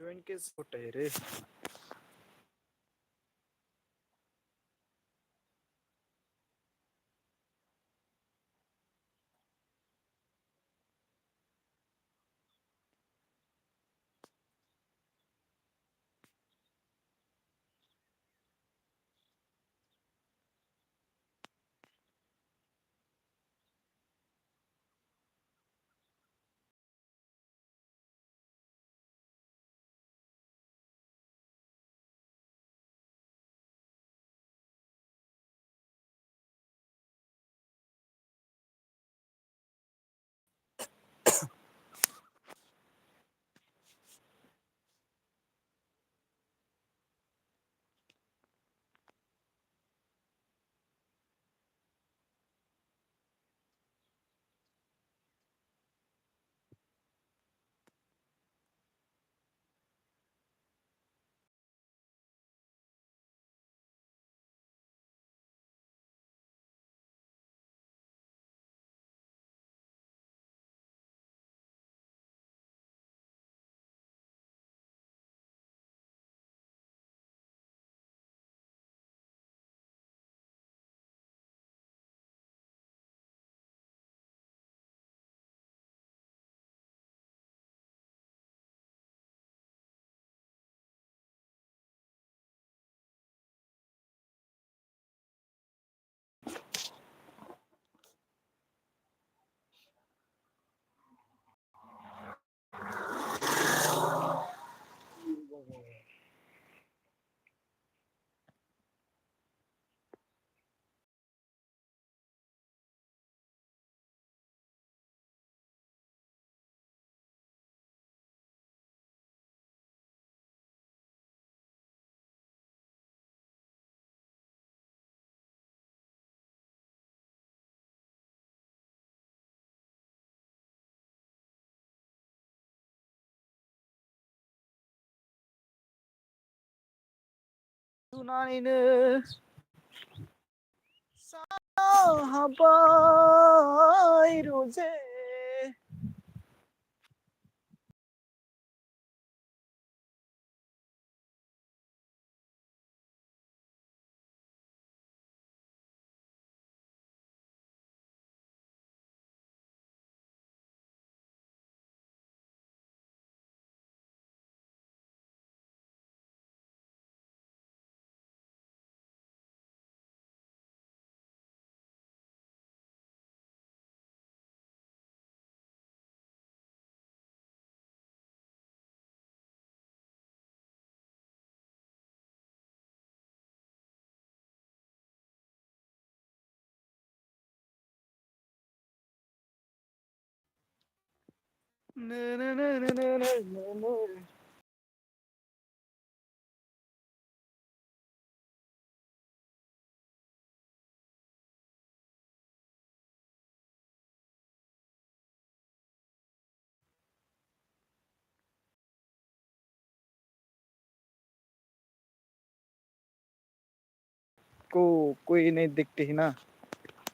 Join case होता है रे. Tunaninu sahabai roje. Na na na na na na na. को कोई नहीं दिखते ही ना,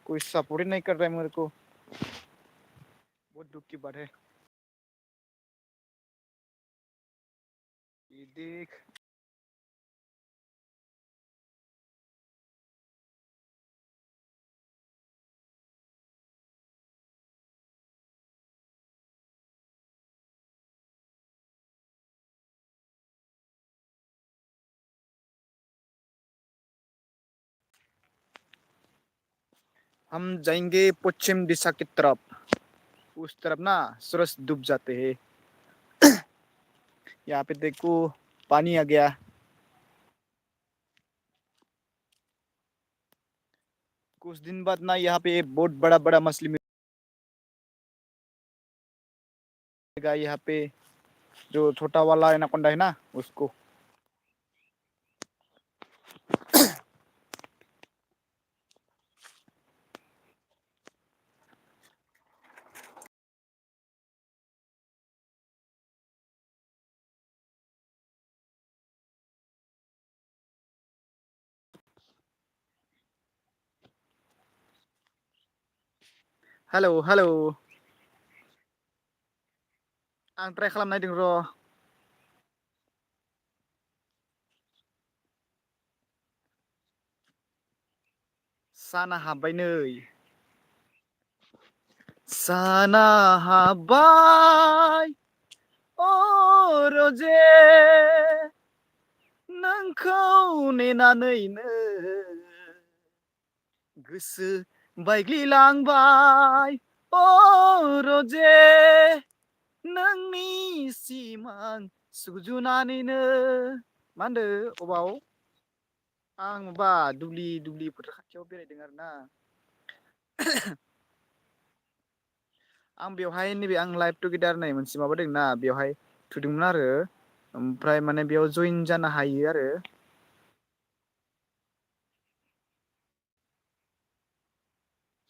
कोई सपोर्ट ही नहीं कर रहा है मेरे को. बहुत दुख की बात है. ये देख. हम जाएंगे पश्चिम दिशा की तरफ. उस तरफ ना सूरज डूब जाते हैं. यहाँ पे देखो पानी आ गया. कुछ दिन बाद ना यहाँ पे बहुत बड़ा बड़ा मछली मिलेगा. यहाँ पे जो छोटा वाला एनाकोंडा है ना उसको. Hello hello. आं ट्राइ खालामनायदों र'. साना हाबबाय नै साना हाबबाय अरजे नोंखौ नेनानैनो गोसो बायग्लिलांबाय अरजे नोंनि सिमां सुजुनानैनो मा होनदो अबाव आं माबा दुब्लि फोथार खाथियाव बेरायदों आरो ना आं बेवहाय नैबे आं लाइभ टुगेदार होननाय मोनसे माबादोंना बेवहाय थुदोंमोन आरो ओमफ्राय माने बेयाव जइन जानो हायो आरो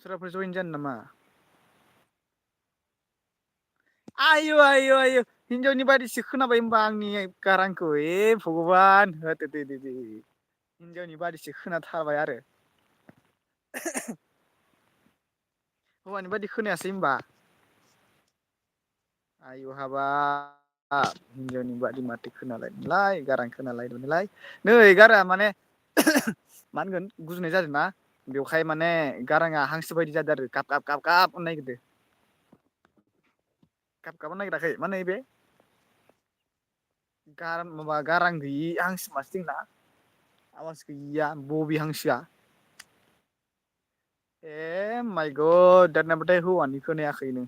सोरबाफोर जइन जानो नामा आय' हिनजावनि बादिसो खोनाबाय होनबा आंनि गारांखौ भगबान होदो दे हिनजावनि बादिसो खोनाथारबाय आरो हौवानि बादि खोनायासै होनबा आयु हाबाब हिनजावनि बादि माथो खोनालाय गारां खोनालाय नै गाराङा माने मा होनगोन गुजुनाय जादों ना बेवहाय माने गाराङा हांसो बायदि जादों आरो गाब होननो नागिरदों गाबनो नागिराखै माने बे गारां गैयि हांसो मासे दंना आवाज गैयिया बबि हांसोआ ए माइ गड दानियाबाथाय हौवानि खोनायाखैनो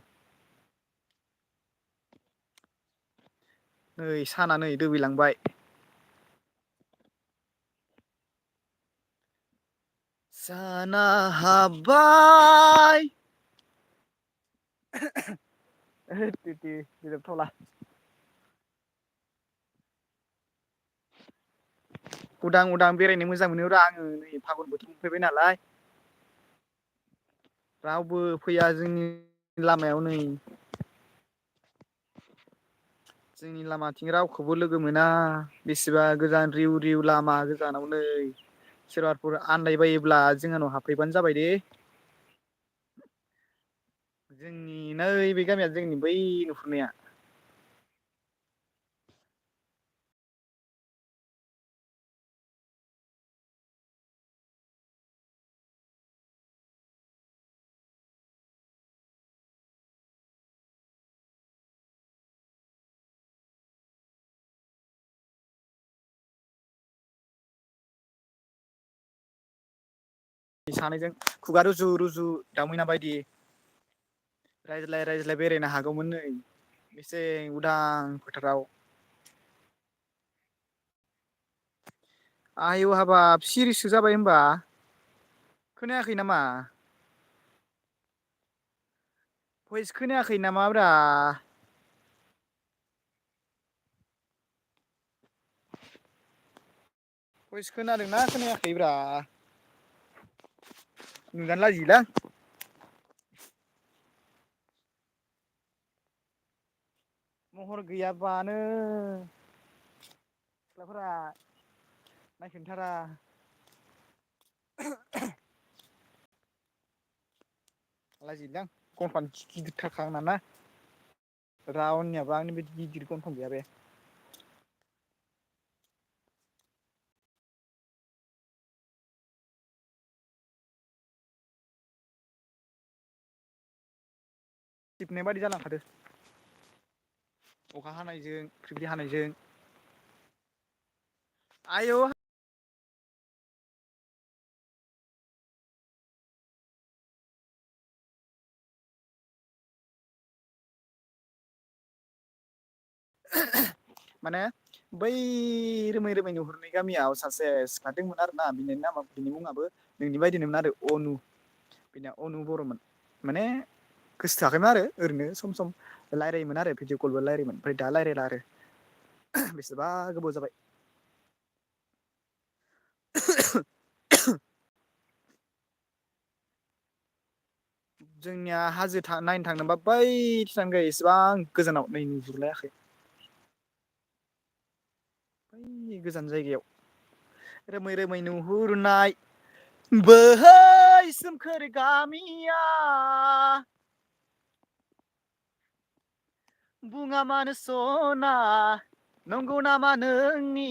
नै साना नै दोबैलांबाय साना हाबबाय थला उदां बेरायनो मोजां मोनोब्रा आङो नै फागुन बोथोर मोनफैबाय नालाय रावबो फैया जोंनि लामायाव नै जोंनि लामाथिं रावखौबो लोगो मोना बेसेबा गोजान रिउ लामा गोजानाव नै सोरबाफोर आन्दायबायोब्ला जोंहानाव हाबफैबानो जाबाय दे जोंनि नैबे गामिया जोंनि बै नुहुरनाया सानैजों खुगा रुजु दावमैना बायदि रायज्लाय बेरायनो हागौमोन नै एसे उदां फोथाराव आयु हाबाब सिरिसो जाबाय होमबा खोनायाखै नामा भइस खोनायाखै नामाब्रा भइस खोनादोंना खोनायाखैब्रा नुनानै लाजियोलां महर गैयाबानो सिख्लाफोरा नायखेनथारा लाजियोलां गनफ्रानो गिदिरथारखा आंना ना रावनियाबो आंनि बायदि गिदिर गन्थं गैया बे थिबनाय बादि जालांखादो अखा हानायजों फ्रि हानायजों आयौ माने बै रोमै नुहुरनाय गामियाव सासे सिख्ला दोंमोन आरोना बिनि मुङाबो नोंनि बायदिनोमोन आरो अनु बिना अनु बर'मोन माने गोसोथोआखैमोन आरो ओरैनो सम रायलायोमोन आरो भिडिअ कलबो रायलायोमोन ओमफ्राय दा रायलायला आरो बेसेबा गोबाव जाबाय जोंनिया हाजो नायनो थांनोबा बैथिं थांगो इसेबां गोजानाव नै नुहुरलायाखै बै गोजान जायगायाव रोमै नुहुरनाय बै सोमखोर गामिया बुङा मानो सना नंगौ नामा नोंनि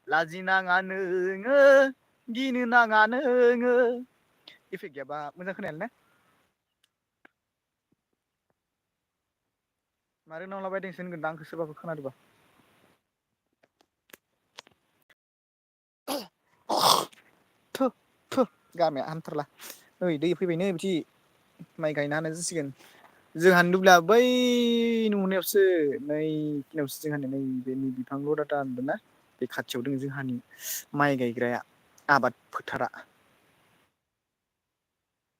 लाजिनाङा नोङो गिनो नाङा नोङो इफेक्ट गैयाबा मोजां खोनायालै ना? मारै नंलाबायदोंसो होनगोनदां आंखौ सोरबाफोर खोनादोंबा। थु थु गारमाया हामथारला नै दै फैबायनो बिथि माइ गायनो हानाय जासिगोन। जोंहानि दुब्लिया बै नुनायावसो नै खिनियावसो जोंहानि नै बेनि बिफां लराटा नुदोंना बे खाथियाव दङ जोंहानि माइ गायग्राया आबाद फोथारा।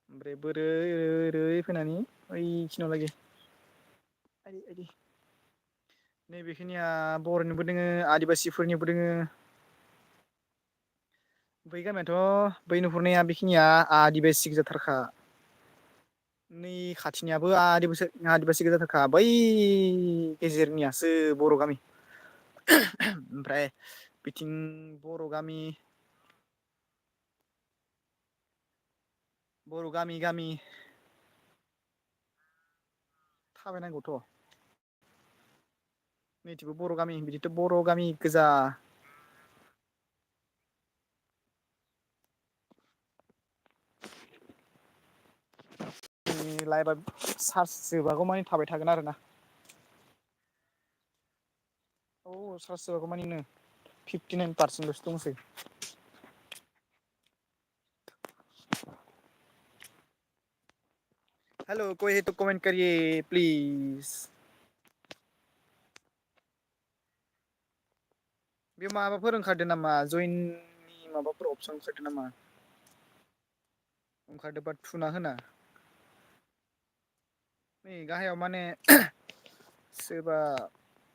ओमफ्राय बोरै ओरै फैनानै ओइखिनियाव लागि नैबेखिनिया बर'निबो दोङो आदिबासिफोरनिबो दोङो। बै गामियाथ' बै नुहुरनाया बेखिनिया आदिबासि गोजाथारखा। नै खाथिनियाबो आदिबासि गोजाथारखा बै गेजेरनियासो बर' गामि। ओमफ्राय बिथिं बर' गामि बर' गामि गामि थाबायनांगौथ'। नैथिंबो बर' गामि बिदिथ' बर' गामि गोजा। लाइभआ चार्ज जोबागौ मानि थाबाय थागोन आरोना। औ चार्ज जोबागौ मानिनो 59% ल'सो दंसै। हेल' कहि तो कमेन्ट करिये प्लिज। बे माबाफोर ओंखारदों नामा जयेननि माबाफोर अपसन ओंखारदों नामा? ओंखारदोंबा थुना होना। नै गाहायाव माने सोरबा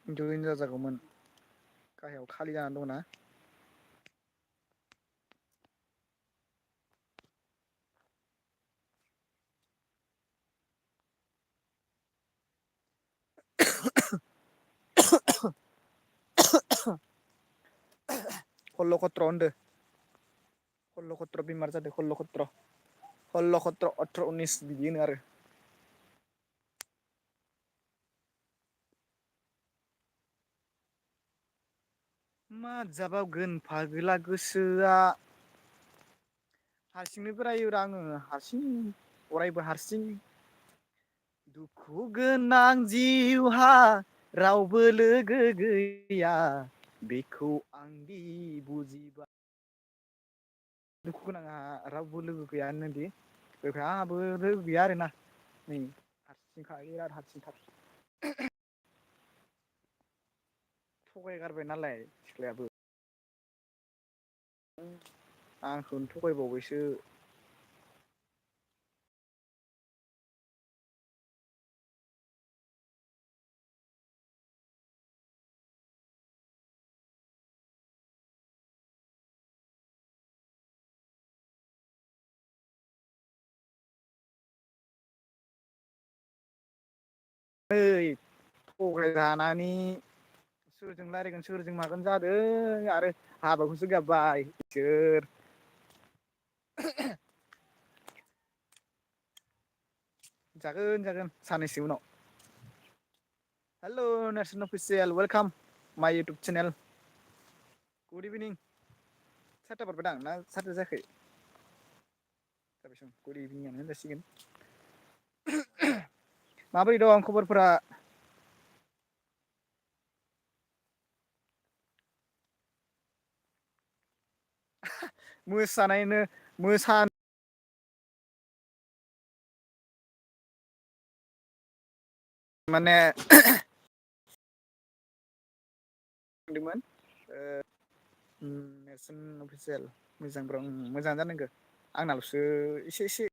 जयेन जाजागौमोन गाहायाव खालि जानानै दंना। सल्ल' सत्र होनदो। सल्ल' सत्र बेमार जादों सल्ल' सत्र अथ्र' उनिस बिदि होनो आरो। मा जाबावगोन फागोला गोसोआ हारसिंनो बोरायोब्रा आङो हारसिं अरायबो हारसिं। दुखु गोनां जिउहा रावबो लोगो गैया बेखौ आंदि बुजिबाय। दुखु गोनाङा रावबो लोगो गैया होनोदि बेखाय आंहाबो लोगो गैया आरोना। नै हारसिंखा बिराद हारसिंथार। थगायगारबाय नालाय सिख्लायाबो। आंखौनो थगायबावबायसो। ओइ थगायजानानै सोरजों रायज्लायगोन सोरजों मागोन जादों आरो हाबाखौसो गाबबाय इसोर। जागोन जागोन साननैसो उनाव। हेल' नेरसोन अफिसियेल वेलकाम माइ इउटुब चेनेल। गुड इभिनिं सारिथा बारबायदां ना सारिथा जायाखै? गुड इभिनिंआनो होनजासिगोन। माबोरै दं खबरफोरा? मोसानायनो मोसा माने दोंमोन नेरसोन अफिसियेल मोजां ब्र मोजाङानो जानांगो आंनाल'सो एसे एसे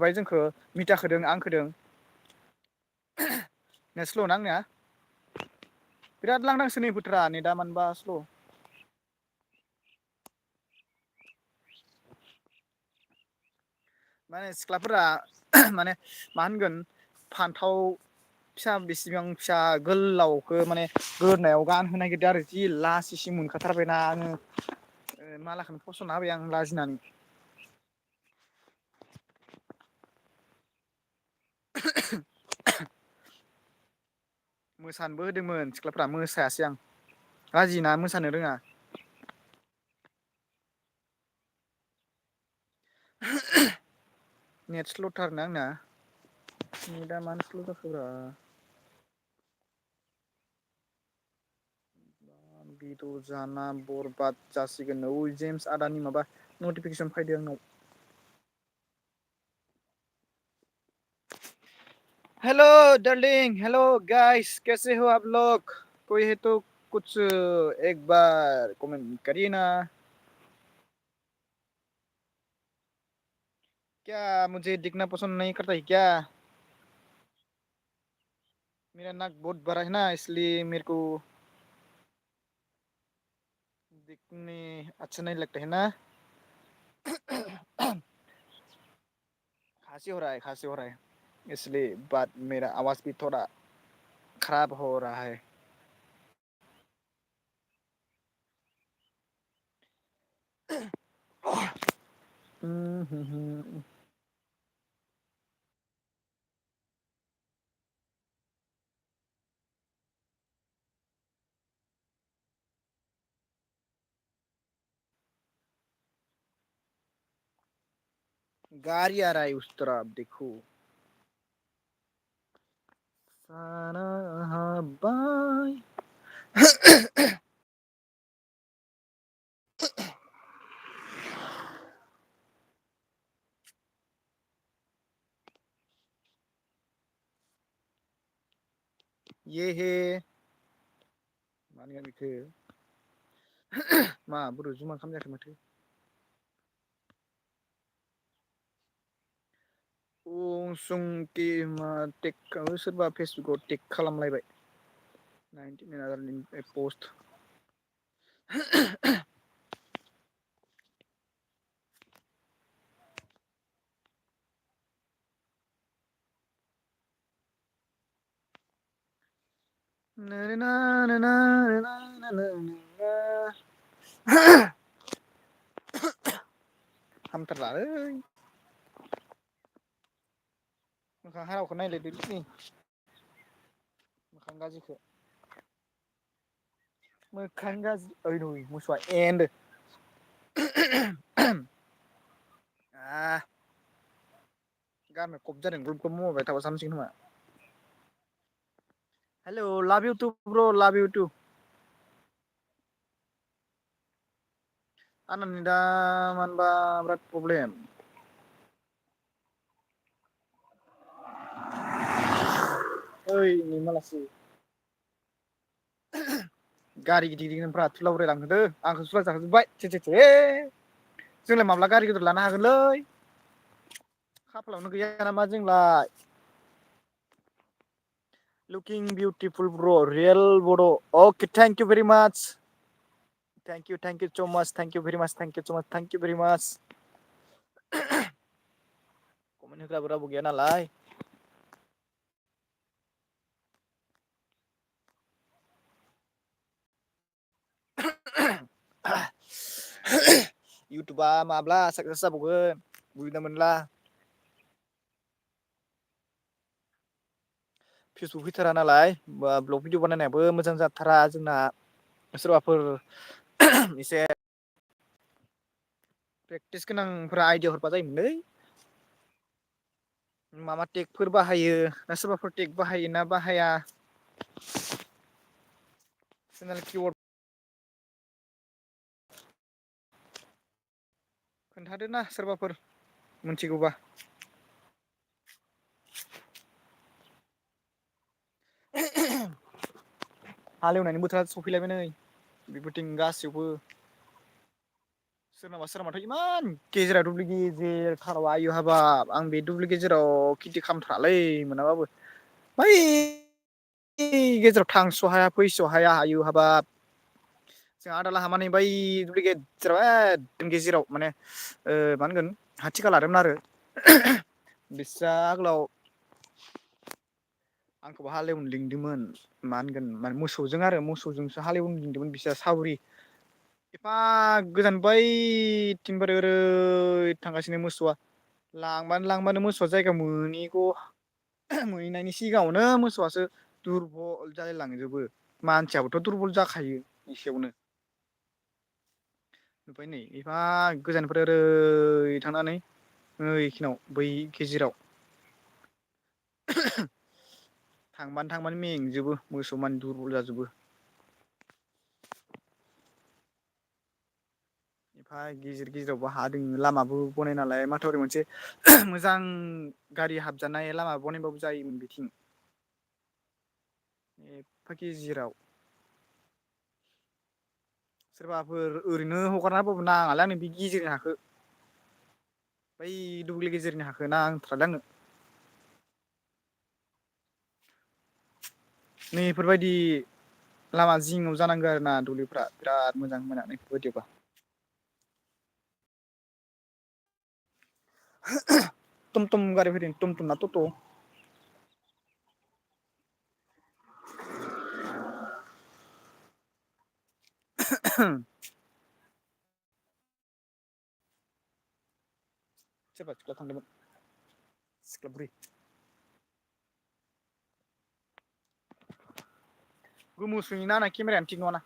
ओमफ्राय जोंखौ मिथाखोदों आंखोदों नेट स्ल' ना आंनिया बिराद लांदांसो नै बोथोरा नेटा मानोबा स्ल'। माने सिख्लाफोरा माने मा होनगोन फान्थाव फिसा बेसेबां फिसा गोलावखौ माने गोदनायाव गानहोनो नागिरदों आरो जि लासिसिम मोनखाथारबायना आङो मालाखौनो फस'ना होबाय आं लाजिनानै। मोसानोबो होदोंमोन सिख्लाफ्रा मोसायासै आं। राजि ना मोसानो रोङा? नेट स्ल'थारना आंना नेटआ मानो स्ल' जाखोब्रा भिडिअ जाना बरबाद जासिगोन औ जेमस आदानि माबा नटिफिकेसन फैदों आंनाव हेलो डार्लिंग हेलो गाइस कैसे हो आप लोग कोई है तो कुछ एक बार कमेंट करिए ना क्या मुझे दिखना पसंद नहीं करता है क्या मेरा नाक बहुत बड़ा है ना इसलिए मेरे को दिखने अच्छा नहीं लगता है ना खांसी हो रहा है इसलिए बात मेरा आवाज भी थोड़ा खराब हो रहा है गाड़ी आ रहा है उस तरफ देखो साना बाय ये है मानिया बेखो मा बर' जुमा खालामजायाखै माथो संके मा टेक सोरबा फेसबुकाव टेक खालामलायबाय 19 पस्ट हामथारलालै मोखां हारावखौ नायलायदो मोखां गाज्रिखो मोखां गाज्रि ओइ नुय मोसौआ होनदो गारमाया खब जादों ग्लब ग्लब मावबाय थाबासो हामसिगोन खोमा हेलौ लाभ इउ टु ब्र लाभ इउ टु आंना नेटा मानोबा बिराद प्रब्लेम ओइ नै मालासो गारि गिदिर गिदिरफ्रा थुला बाराय लांहोदो आंखौ सुलाय जाहोजोबबाय थेथेथे जोंलाय माब्ला गारि गिदिर लानो हागोनलै खाफालावनो गैया नामा जोंलाय लुकिं बिउटिफुल ब्र रियेल बड' अके थेंक इउ भेरि माच थेंक इउ स' माच थेंक इउ भेरि माच थेंक इउ स' माच थेंक इउ भेरि माच कमेन्ट होग्राबो रावबो गैया नालाय इउटुबा माब्ला साक्सेस जाबावगोन बुजिना मोनला फेसबुक फैथारा नालाय बा ब्लग भिडिअ बानायनायाबो मोजां जाथारा जोंना सोरबाफोर एसे प्रेक्टिस गोनांफोरा आइदिया हरबा जायोमोनलै मा मा टेकफोर बाहायो ना सोरबाफोर टेक बाहायो ना बाहाया चेनेल किवर्ड खोन्थादो ना सोरबाफोर मिथिगौबा हालेवनायनि बोथोरा सफैलायबाय नै बेफोरथिं गासैयावबो सोरनाबा सोरनाबाथ' इमान गेजेरा दुब्लि गेजेर थाराव आयु हाबाब आं बे दुब्लि गेजेराव खेथि खालामथ्रालै मोनाबाबो बै गेजेराव थांस' हाया फैस' हाया आयु हाबाब जों आदा लाहा मानै बै दुब्लि गेजेराव एकदम गेजेराव माने मा होनगोन हा थिखा लादोंमोन आरो बिस्रा आगोलाव आंखौबो हालेवनो लिंदोंमोन मा होनगोन माने मोसौजों आरो मोसौजोंसो हालेवनो लिंदोंमोन बिसोर सावरि एफा गोजान बैथिंफोर ओरै थांगासिनो मोसौआ लांबानो मोसौआ जायगा मोनैखौ मोनहैनायनि सिगाङावनो मोसौआसो दुरबल जालाय लांजोबो मानसियाबोथ' दुरबल जाखायो एसेयावनो ओमफ्राय नै एफा गोजाननिफ्राय ओरै थांनानै ओइखिनाव बै गेजेराव थांबानो मेंजोबो मोसौ मानि दुरबल जाजोबो एफा गेजेर गेजेरावबो हा दोङो लामाबो बनाय नालाय माथावरि मोनसे मोजां गारि हाबजानाय लामा बनायबाबो जायोमोन बिथिं एफा गेजेराव सोरबाफोर ओरैनो हगारना होबाबो नाङालै आंनो बे गेजेरनि हाखौ बै दुब्लि गेजेरनि हाखौ नांथारदों आंनो नैफोरबायदि लामा जिङाव जानांगौ आरो ना दुब्लिफ्रा बिराद मोजां मोना बेफोरबायदियावबा टम टम गारि फैदों टम टम ना टट' सोरबा सिख्ला थांदोंमोन सिख्ला बुरि गोमोसोयोना आंना केमेरायानो थिग नङाना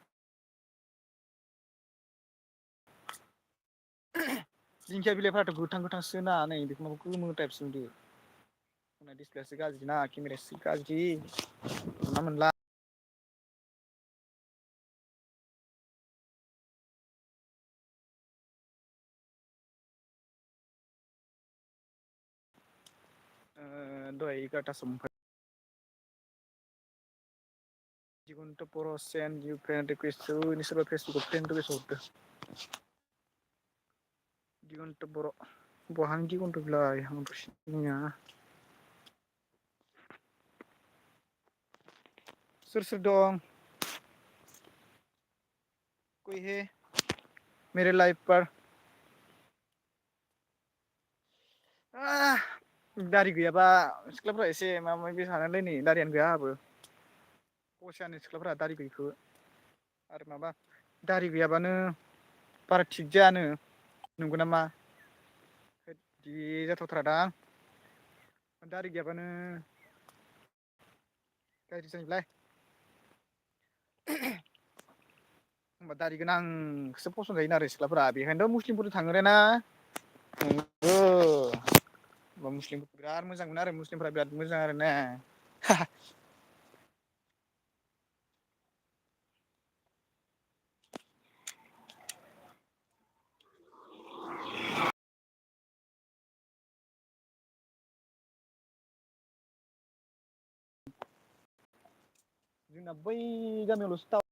दिंखिया बिलाइफ्राथ' गोथां गोथांसोना नै बेखौ गोमो टाइपसो नुदों दिसप्लेयासो गाज्रि ना केमेरायासो गाज्रि हमना मोनला दहाय 11 टासोआव दिगन्थ बर' सेन इउ फ्रेन्ड रिकुवेस्ट सोरबा फेसबुकाव फ्रेन्ड रिकुवेस्ट हरदों दिगन्थ बर' बहानि दिगन्थ बेलाय आंथ' सिनाया सोर सोर दं कोई है मेरे लाइफ पर दारि गैयाबा सिख्लाफ्रा एसे माबा माबि सानोलै नै दारियानो गैया आंहाबो अयसायानो सिख्लाफ्रा दारि गैयिखौ आरो माबा दारि गैयाबानो बारा थिग जायानो नंगौ नामा बिदि जाथावथारा दां दारि गैयाबानो गाज्रि जायोलै होमबा दारि गोनांखौसो फसन जायोनो आरो सिख्लाफोरा बेखायनोथ' मुस्लिमफोरजों थाङोरे ना नंगौ मुस्लिमफोरखौ बिराद मोजां मोनो आरो मुस्लिमफ्रा बिराद मोजां आरो ना जोंना बै गामियावल'सो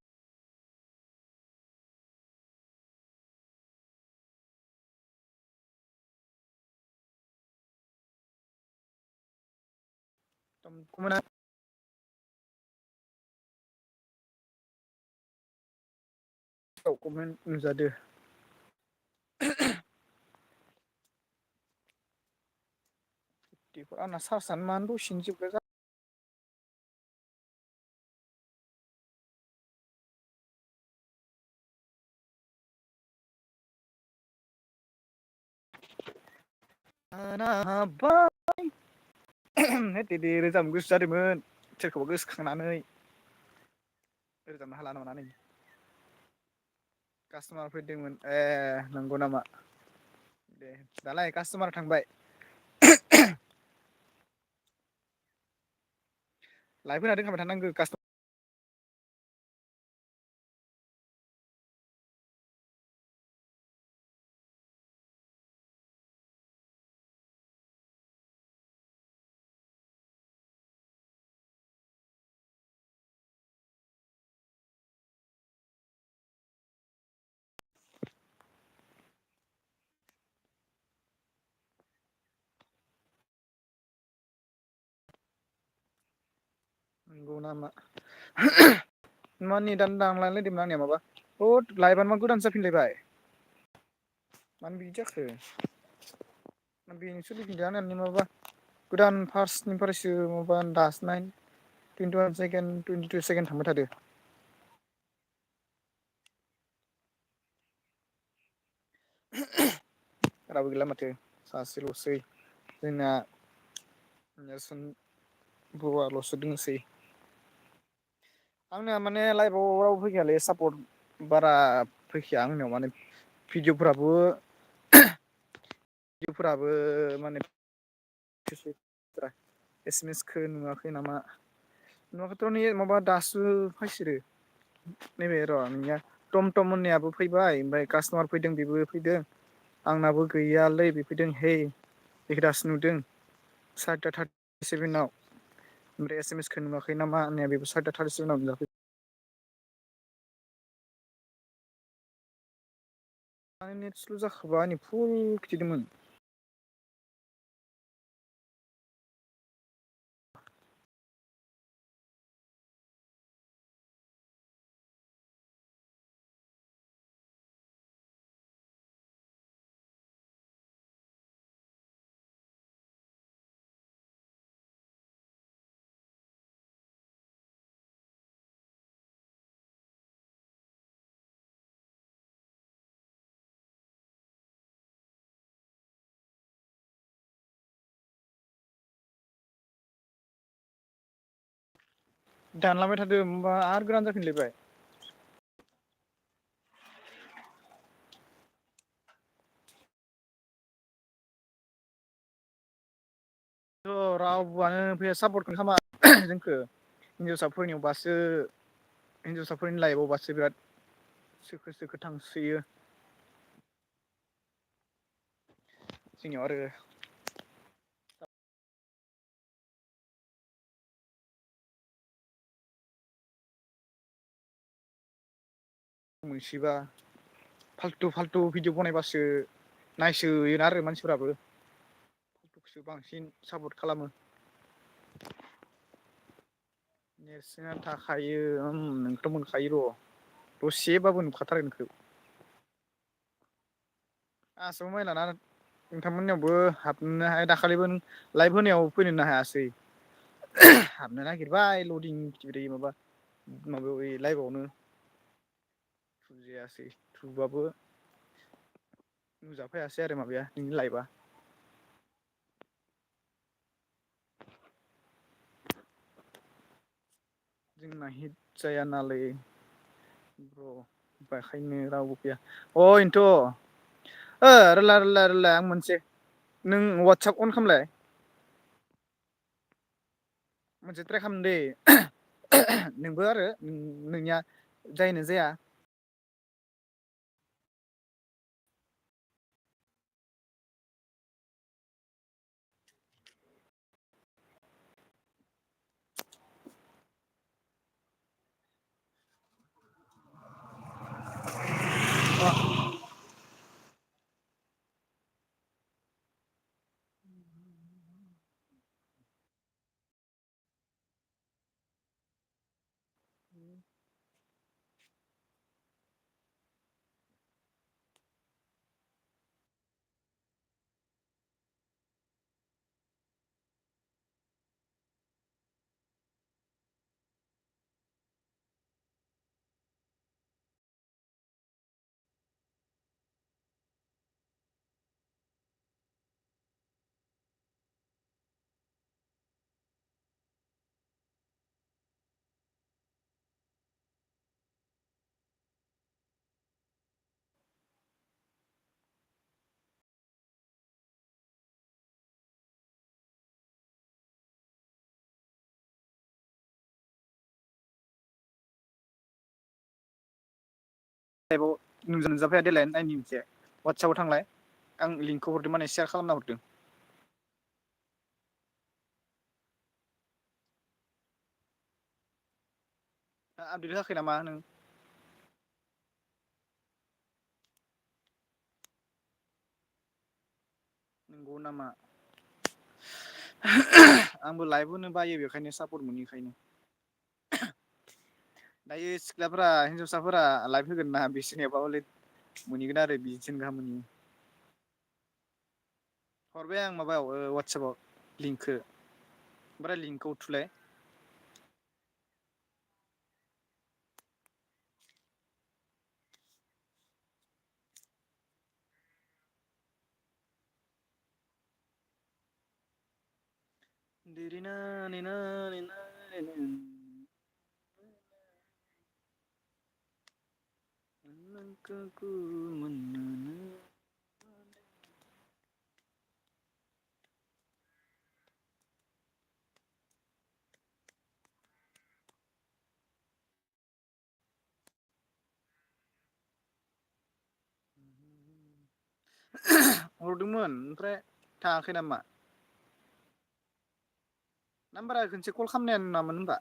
कमेन्ट नुजादो आंना चार्जआनो मानो दसेनो जोबग्रा रोजाबनो गोसो जादोंमोन सोरखौबा गोसोखांनानै रोजाबनो हाला नामा नै कास्ट'मार फैदोंमोन ए नंगौ नामा दे दालाय कास्ट'मार थांबाय लाइफोरना दोनखाबाय थानांगौ कास्ट'मार नंगौ नामा मा नेटानो दानलांलायदोंमोन आंनिया माबा लाइफआनो मा गोदान जाफिनलायबाय मानो बिदि जाखो बेनो सोलिफिनदों आंनिया माबा गोदान फार्स्टनिफ्रायसो माबा दासो 21 सेकेन्ड 22 सेकेन्ड थांबाय थादों रावबो गैला माथो सासेल'सै जोंना नेर्सोन बर'आल'सो दंसै आंनिया माने लाइभआव रावबो फैखायालै सापर्ट बारा फैखाया आंनियाव माने भिडिअ'फोराबो माने एसएमएसखौ नुवाखै नामा नुवाखैथ' नै माबा दासो फायसोदो नैबे र' नोंनिया टम टम होननायाबो फैबाय ओमफ्राय कास्ट'मार फैदों बेबो फैदों आंनाबो गैयालै बे फैदों हे बेखौ दासो नुदों 7:37 ओमफ्राय एसएमएसखौ नुवाखै नामा होननाया बेबो 7:37 नुजाफैदों आंनि नेट स्ल' जाखाबा आंनि फुल खिथिदोंमोन दानलांबाय थादो होमबा आरो गोदान जाफिनलायबाय थ' रावबोआनो फैया सापर्टखौनो खालामा जोंखौ हिनजावसाफोरनि लाइफआवबासो बिराद सोखो सोखो थांसोयो जोंनियाव आरो मोनसेबा फाल्थु फाल्थु भिडिअ बनायबासो नायसोयोना आरो मानसिफोराबो फाल्थुखौसो बांसिन सापर्ट खालामो नेर्सोना थाखायो नोंथ' मोनखायो र' दसेबाबो नुखाथारो नोंखौ आंहासो मबाइल लाना नोंथांमोननियावबो हाबनो हाया दाखालिबो नों लाइभ होनायाव फैनोनो हायासै हाबनो नागिरबाय लदिं खिथिबाय थायो माबायाव लाइभआवनो थुजायासै थुबाबो नुजाफायासै आरो माबाया नोंनि लाइभआ जोंना हित जाया नालै र' बेखायनो रावबो फैया अ इनोथ' रोलाय आं मोनसे नों वाटसाप अन खालामलाय मोनसे ट्राइ खालामनो दै नोंबो आरो नोंनिया जायोना जाया लाइभआव नुजाफाया देलाय नायनि मोनसे वाटसापाव थांलाय आं लिंकखौ हरदों माने सेयार खालामना हरदों आपडेट होआखै नामा नों नंगौ नामा आंबो लाइभ होनो बायो बेखायनो सापर्ट मोनैखायनो दायो सिख्लाफोरा हिन्जावसाफोरा लाइभ होगोन ना बिसोरनियाबा हले मोनहैगोन आरो बिदिन गाहाम मोनहैयो हरबाय आं माबायाव वाटसापाव लिंकखौ ओमफ्राय लिंकखौ थुलाय लोगोखौ मोननोनो हरदोंमोन ओमफ्राय थाङाखै नामा? नाम्बारा खनसे कल खालामनायानो नामोन होनबा?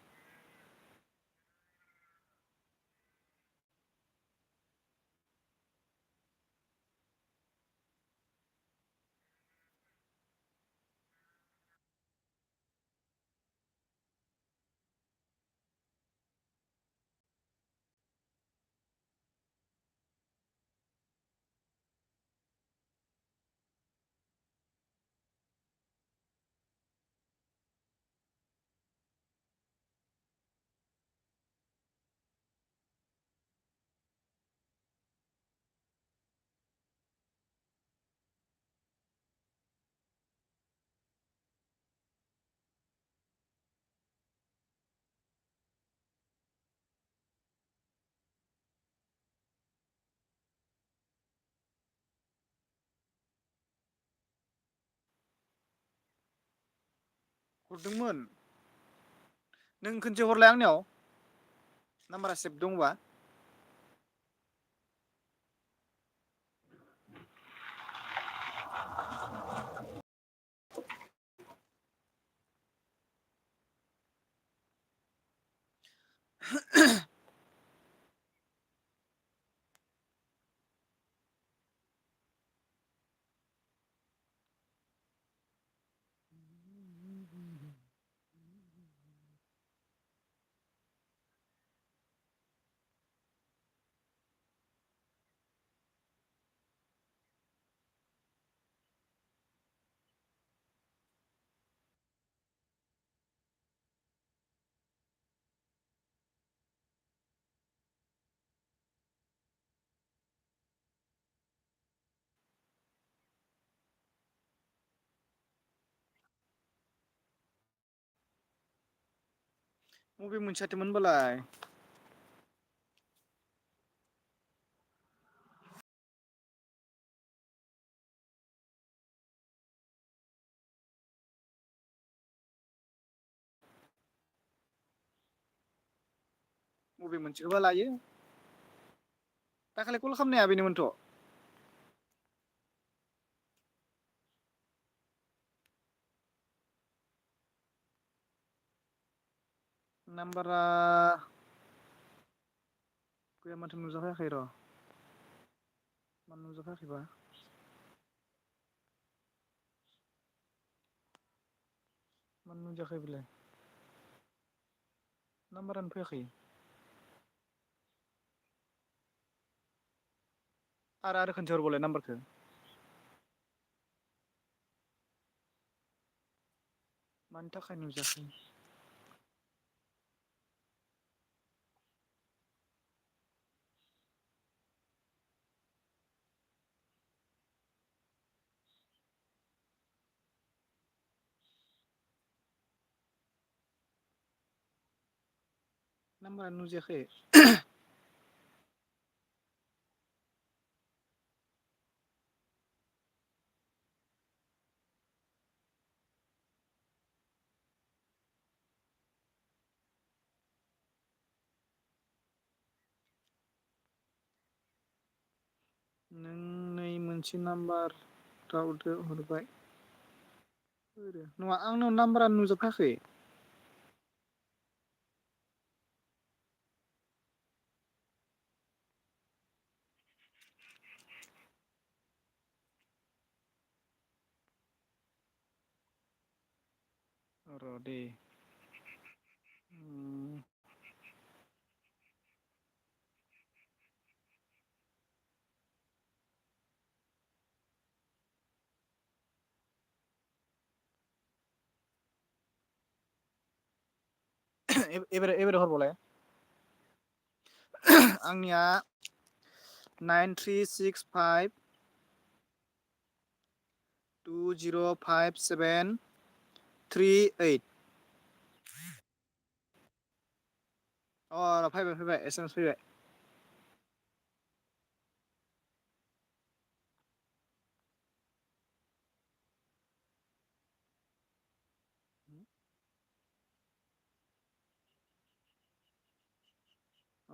हरदोंमोन नों खनसे हरलाय आंनियाव नाम्बारा सेभ दंबा। मबे मोनसेयाथोमोन होनबालाय? मबे मोनसेखौबा लायो दाखालि कल खालामनाया बेनोमोनथ'। नाम्बारा गैया माथो नुजाफैयाखै र'। मानो नुजाफैयाखैबा? मानो नुजायाखै बेलाय? नाम्बारानो फैयाखै। आरो खनसे हरबावलाय नाम्बारखौ। मानि थाखाय नुजायाखै? नाम्बारानो नुजायाखै। नों नै मोनसे नाम्बार रावदो हरबाय। नङा आंनाव नाम्बारानो नुजाफैयाखै। र' दे। एबार हरबावलाय। आंनिया 9365 205738। फैबाय एस एम एस फैबाय।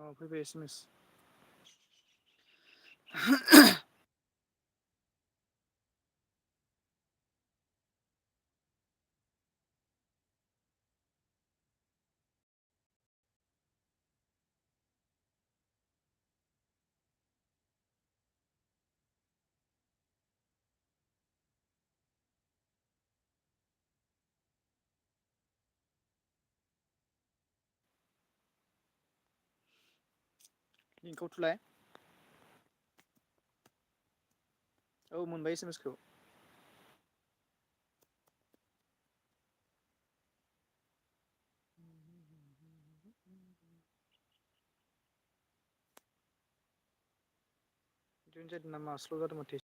अ फैबाय SMS। लिंकखौ थुलाय। औ मोनबाय SMS खौ। बिदिनो जादों नामा स्ल' जादों माथो।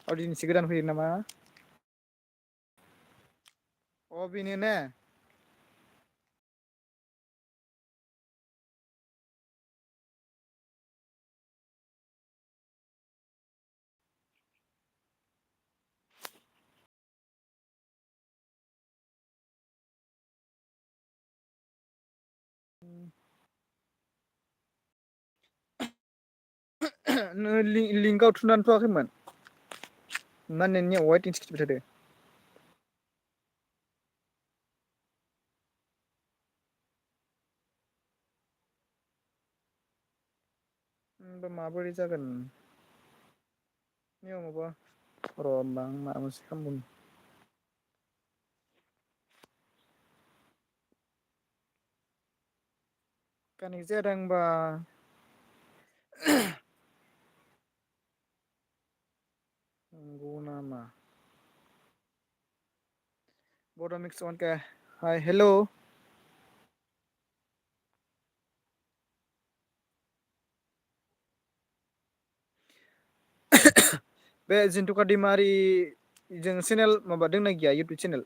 अदिएन्स गोदान फैयो नामा? अ बेनो ने? नो लिंकआव थुनानै थुआखैमोन ना नोंनिया वाइटिंसो खिथिबाय थादो? होमबा माबोरै जागोन? र' होमबा आं माबा मोनसे खालामबावनि। कानेक्ट जायादां होमबा। नंगौ नामा? बड' मिक्स अन के हाय हेल'। बे जेन्थुका दैमारि जों चेनेल माबा दोंना गैया इउटुब चेनेल?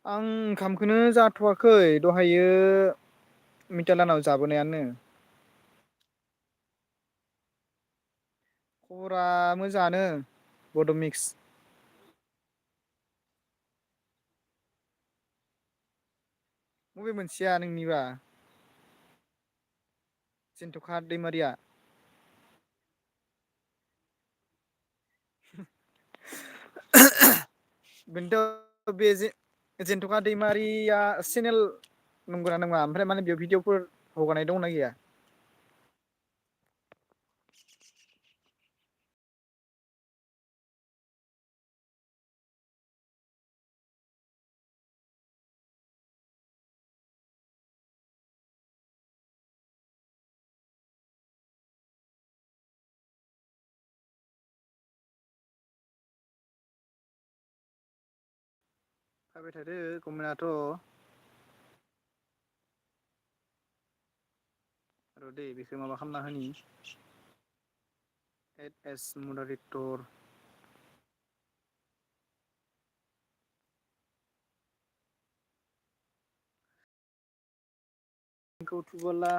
आं ओंखामखौनो जाथ'वाखै दहायो मिटालानाव जाबोनायानो। खबरा मोजाङानो बड' मिक्स। बबे मोनसेया नोंनिबा? जेन्थुका दैमारिया? बेनोथ' बे जेन्थुका दैमारिया चेनेल नंगौना नङा ओमफ्राय माने बेयाव भिडिअफोर हगारनाय दंना गैया? फैबाय थादो गभमेन्टआथ'। र' दै बेखौ माबा खालामना होनि। Add as moderator. गेसखौ थुबोला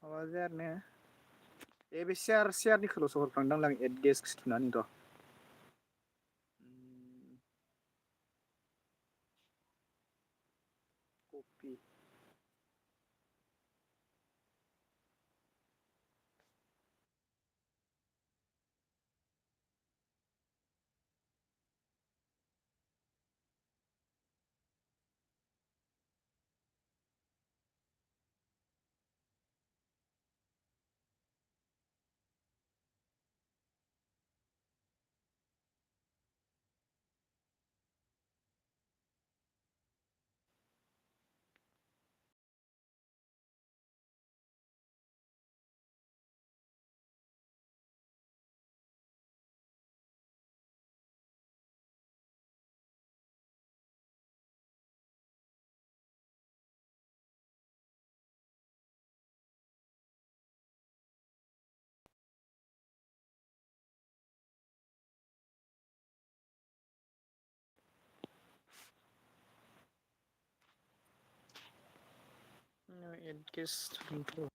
माबा जाया आरोने बे सेयारनिखौल'सो हरफ्लांदों आं एड गेस थुनानै र' कपि एड गेस थुदोंथ'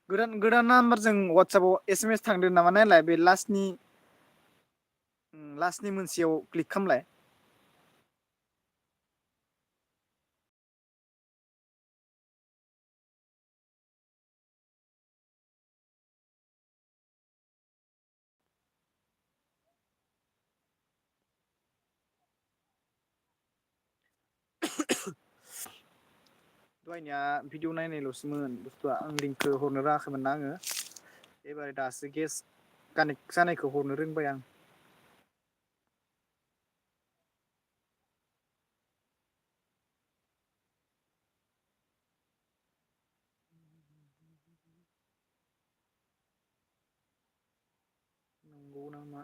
गोदान नाम्बारजों वाट्सएपाव SMS थांदों नामा नायलाय बे लास्टनि मोनसेयाव क्लिक खालामलाय दहायनिया भिडिअ नायनायल'सोमोन बुस्थुआ आं लिंकखौ हरनो रोङाखैमोन ना आङो एबार दासो गेस कानेक्ट जानायखौ हरनो रोंबाय आं नंगौ नामा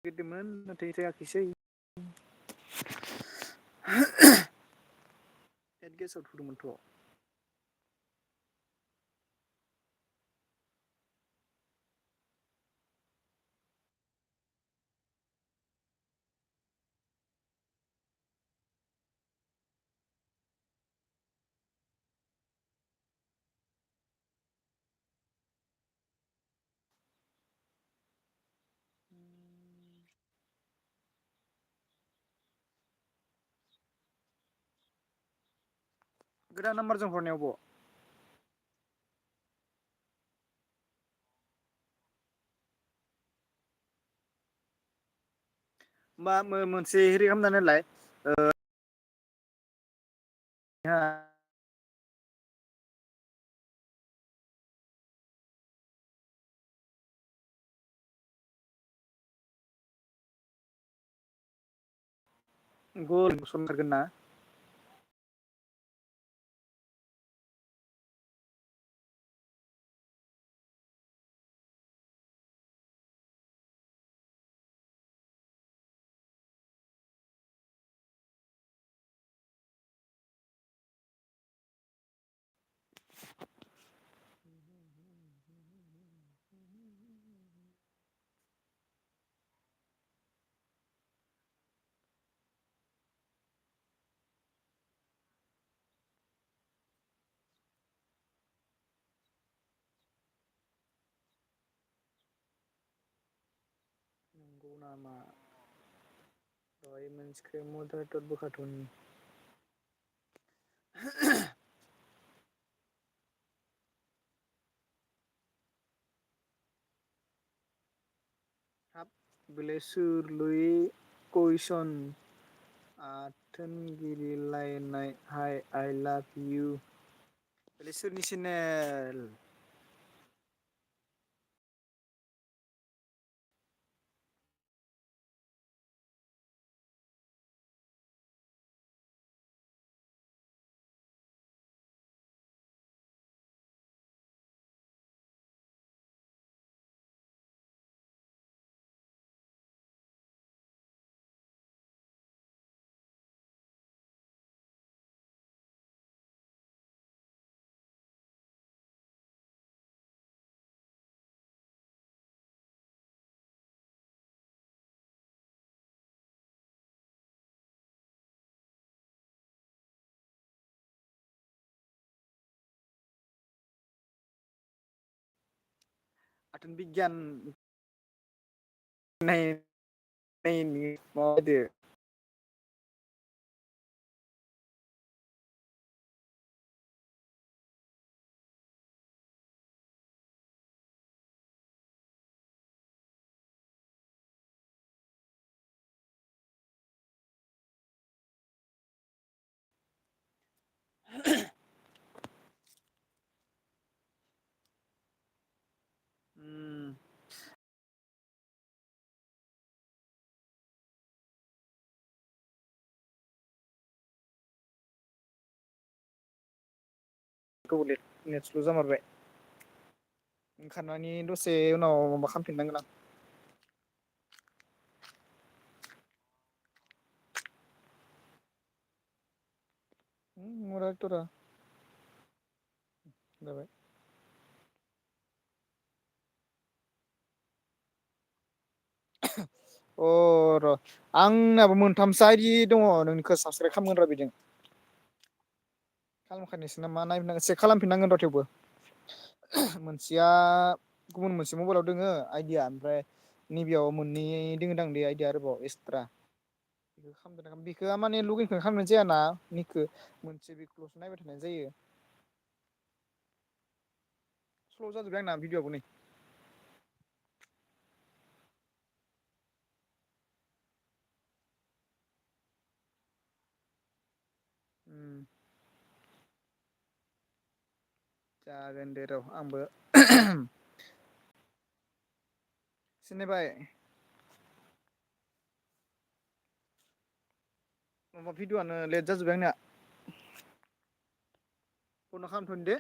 नागिरदोंमोन नाथाय जायाखिसै एड गेसाव थुदोंमोनथ' गोदान नाम्बारजों हरनायावब' होमबा मोनसे हेरि खालामना नायलाय ना नंगौ नामा दहाय मोनसेखौ मदारेटर बोखाथ'नि हाब बेलाय सोरलै कुइसन आथोनगिरिलायनाय हाय आइ लाभ इउ बेलाय सोरनि चेनेल बिगियान नायनायनि माबायदि उम नेट स्ल' जामारबाय ओंखारनानै दसे उनाव माबा खालामफिननांगोन आं मरायट'रा जाबाय अ र' आंनाबो मोनथामसो आइडि दङ नोंनिखौ साबसक्राइब खालामगोन र' बिजों खालामखानोसै नामा नायफिनांगोन चेक खालामफिननांगोन र' थेवबो मोनसेया गुबुन मोनसे मबाइलाव दोङो आइदिया ओमफ्राय नैबेयाव मोननै दोङोदां बे आइदिया आरोबाव एक्सट्रा बेखौ माने लगिनखौ खालामनाय जायाना निखौ मोनसे बेखौल'सो नायबाय थानाय जायो स्ल' जाजोब्बाय आंना भिडिअ'आबो नै उम जागोन दे र' आंबो सिनायबाय माबा भिडिअ'आनो लेट जाजोब्बाय आंनिया बन्द' खालामथ'नि दे